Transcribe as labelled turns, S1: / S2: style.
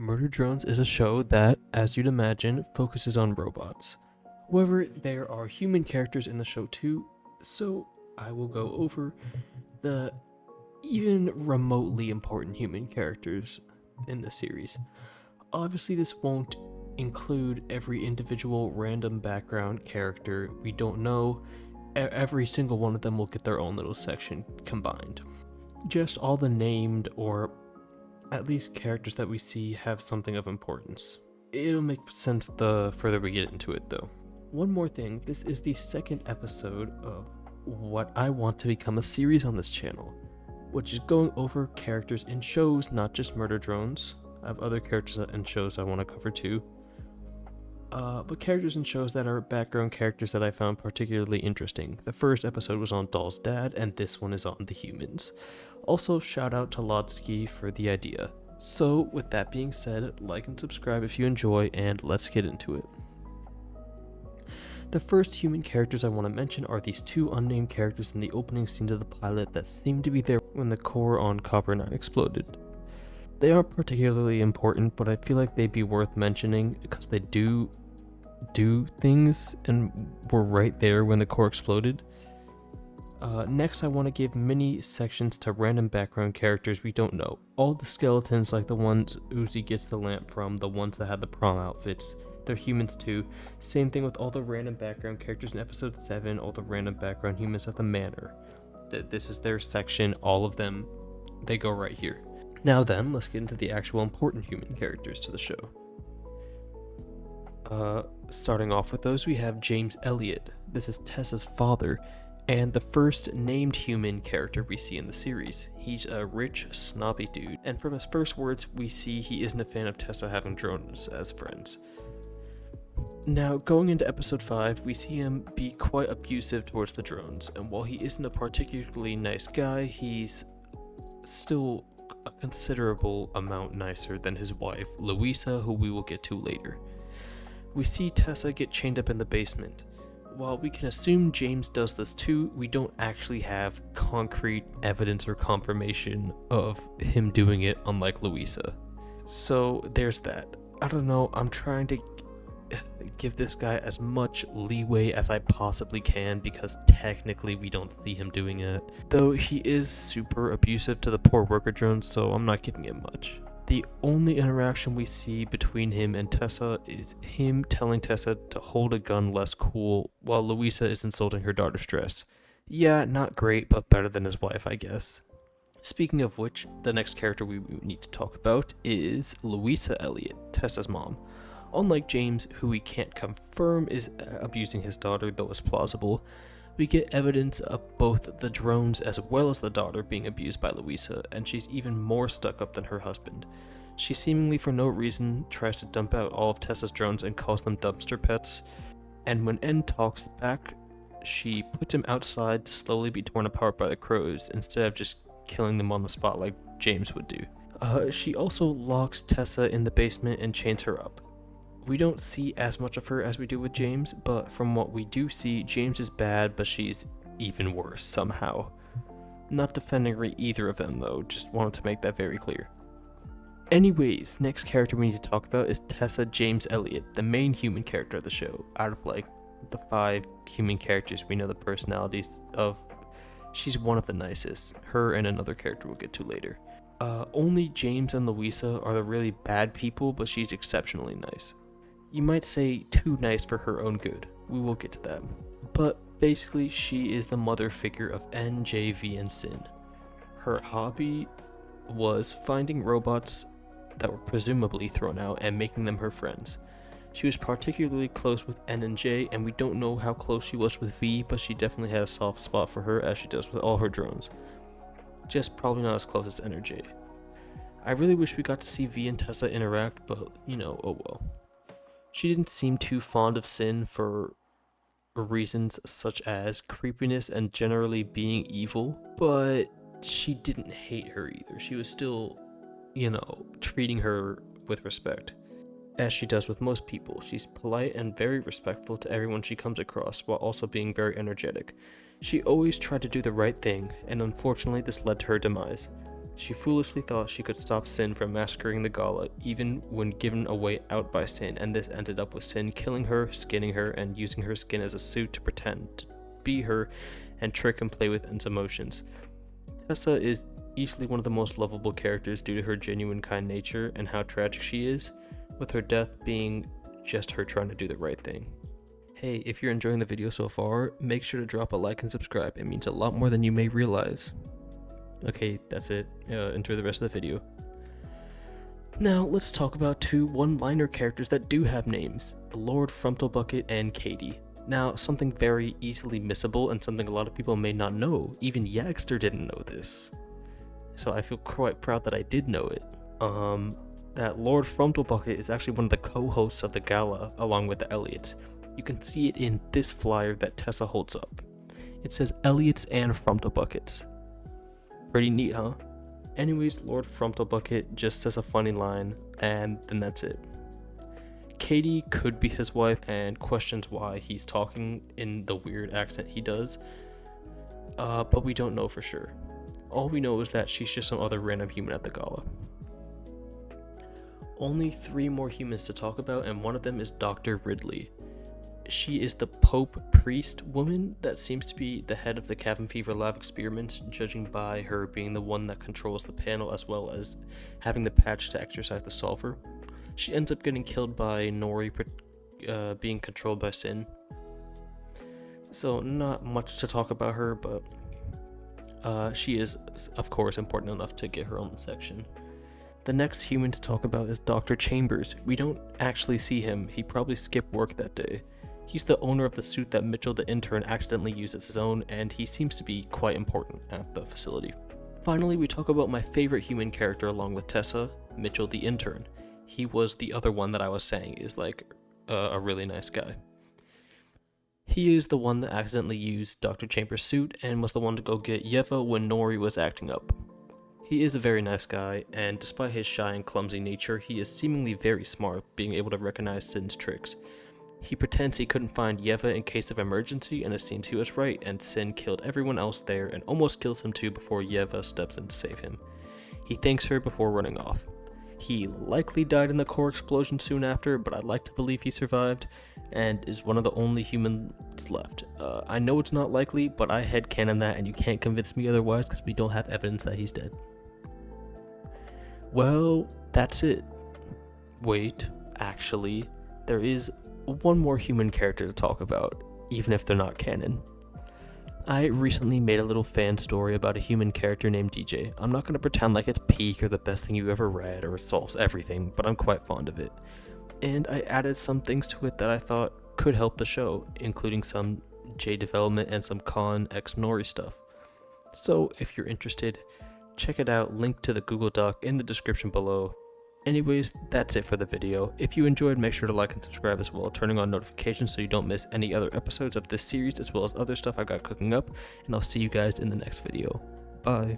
S1: Murder Drones is a show that, as you'd imagine, focuses on robots. However, there are human characters in the show too, so I will go over the even remotely important human characters in the series. Obviously, this won't include every individual random background character we don't know. Every single one of them will get their own little section combined. Just all the named or at least characters that we see have something of importance. It'll make sense the further we get into it though. One more thing, this is the second episode of what I want to become a series on this channel, which is going over characters in shows, not just Murder Drones. I have other characters and shows I want to cover too. But characters in shows that are background characters that I found particularly interesting. The first episode was on Doll's dad, and this one is on the humans. Also, shout out to Lodsky for the idea. So, with that being said, like and subscribe if you enjoy, and let's get into it. The first human characters I want to mention are these two unnamed characters in the opening scene of the pilot that seemed to be there when the core on Copper 9 exploded. They aren't particularly important, but I feel like they'd be worth mentioning because they do things and were right there when the core exploded. Next, I want to give mini sections to random background characters we don't know. All the skeletons, like the ones Uzi gets the lamp from, the ones that had the prom outfits, they're humans too. Same thing with all the random background characters in episode 7, all the random background humans at the manor. This is their section, all of them, they go right here. Now then, let's get into the actual important human characters to the show. Starting off with those, we have James Elliot. This is Tessa's father, and the first named human character we see in the series. He's a rich, snobby dude, and from his first words, we see he isn't a fan of Tessa having drones as friends. Now, going into episode 5, we see him be quite abusive towards the drones, and while he isn't a particularly nice guy, he's still a considerable amount nicer than his wife, Louisa, who we will get to later. We see Tessa get chained up in the basement. While we can assume James does this too, we don't actually have concrete evidence or confirmation of him doing it, unlike Louisa. So there's that. I don't know, I'm trying to give this guy as much leeway as I possibly can because technically we don't see him doing it. Though he is super abusive to the poor worker drones, so I'm not giving him much. The only interaction we see between him and Tessa is him telling Tessa to hold a gun less cool while Louisa is insulting her daughter's dress. Yeah, not great, but better than his wife, I guess. Speaking of which, the next character we need to talk about is Louisa Elliot, Tessa's mom. Unlike James, who we can't confirm is abusing his daughter, though it's plausible, we get evidence of both the drones as well as the daughter being abused by Louisa, and she's even more stuck up than her husband. She seemingly for no reason tries to dump out all of Tessa's drones and calls them dumpster pets, and when N talks back, she puts him outside to slowly be torn apart by the crows instead of just killing them on the spot like James would do. She also locks Tessa in the basement and chains her up. We don't see as much of her as we do with James, but from what we do see, James is bad, but she's even worse somehow. Not defending either of them though, just wanted to make that very clear. Anyways, next character we need to talk about is Tessa James Elliot, the main human character of the show. Out of like the 5 human characters we know the personalities of, she's one of the nicest. Her and another character we'll get to later. Only James and Louisa are the really bad people, but she's exceptionally nice. You might say too nice for her own good. We will get to that. But basically, she is the mother figure of N, J, V, and Sin. Her hobby was finding robots that were presumably thrown out and making them her friends. She was particularly close with N and J, and we don't know how close she was with V, but she definitely had a soft spot for her as she does with all her drones. Just probably not as close as N or J. I really wish we got to see V and Tessa interact, but you know, oh well. She didn't seem too fond of Sin for reasons such as creepiness and generally being evil, but she didn't hate her either. She was still, treating her with respect, as she does with most people. She's polite and very respectful to everyone she comes across, while also being very energetic. She always tried to do the right thing, and unfortunately this led to her demise. She foolishly thought she could stop Sin from massacring the Gala, even when given a way out by Sin, and this ended up with Sin killing her, skinning her, and using her skin as a suit to pretend to be her and trick and play with Sin's emotions. Tessa is easily one of the most lovable characters due to her genuine kind nature and how tragic she is, with her death being just her trying to do the right thing. Hey, if you're enjoying the video so far, make sure to drop a like and subscribe. It means a lot more than you may realize. Okay, that's it. Enjoy the rest of the video. Now, let's talk about two one-liner characters that do have names, Lord Frumptlebucket and Katie. Now, something very easily missable and something a lot of people may not know. Even Yagster didn't know this. So I feel quite proud that I did know it. That Lord Frumptlebucket is actually one of the co-hosts of the gala, along with the Elliots. You can see it in this flyer that Tessa holds up. It says Elliots and Frumptlebuckets. Pretty neat, huh? Anyways, Lord Frumptlebucket just says a funny line, and then that's it. Katie could be his wife and questions why he's talking in the weird accent he does, but we don't know for sure. All we know is that she's just some other random human at the gala. Only 3 more humans to talk about, and one of them is Dr. Ridley. She is the Pope priest woman that seems to be the head of the cabin fever lab experiments, judging by her being the one that controls the panel as well as having the patch to exercise the solver. She ends up getting killed by Nori being controlled by Sin. So not much to talk about her, but she is of course important enough to get her own section. The next human to talk about is Dr. Chambers. We don't actually see him, he probably skipped work that day. He's the owner of the suit that Mitchell the intern accidentally used as his own, and he seems to be quite important at the facility. Finally, we talk about my favorite human character along with Tessa, Mitchell the intern. He was the other one that I was saying is like a really nice guy. He is the one that accidentally used Dr. Chambers' suit and was the one to go get Yeva when Nori was acting up. He is a very nice guy, and despite his shy and clumsy nature, he is seemingly very smart, being able to recognize Sin's tricks. He pretends he couldn't find Yeva in case of emergency, and it seems he was right, and Sin killed everyone else there and almost kills him too before Yeva steps in to save him. He thanks her before running off. He likely died in the core explosion soon after, but I'd like to believe he survived, and is one of the only humans left. I know it's not likely, but I headcanon that, and you can't convince me otherwise because we don't have evidence that he's dead. Well, that's it. Wait, actually, there is one more human character to talk about, even if they're not canon. I recently made a little fan story about a human character named DJ. I'm not going to pretend like it's peak or the best thing you've ever read or it solves everything, but I'm quite fond of it. And I added some things to it that I thought could help the show, including some J development and some Con X Nori stuff. So if you're interested, check it out, link to the Google Doc in the description below. Anyways, that's it for the video. If you enjoyed, make sure to like and subscribe as well, turning on notifications so you don't miss any other episodes of this series as well as other stuff I got cooking up, and I'll see you guys in the next video. Bye.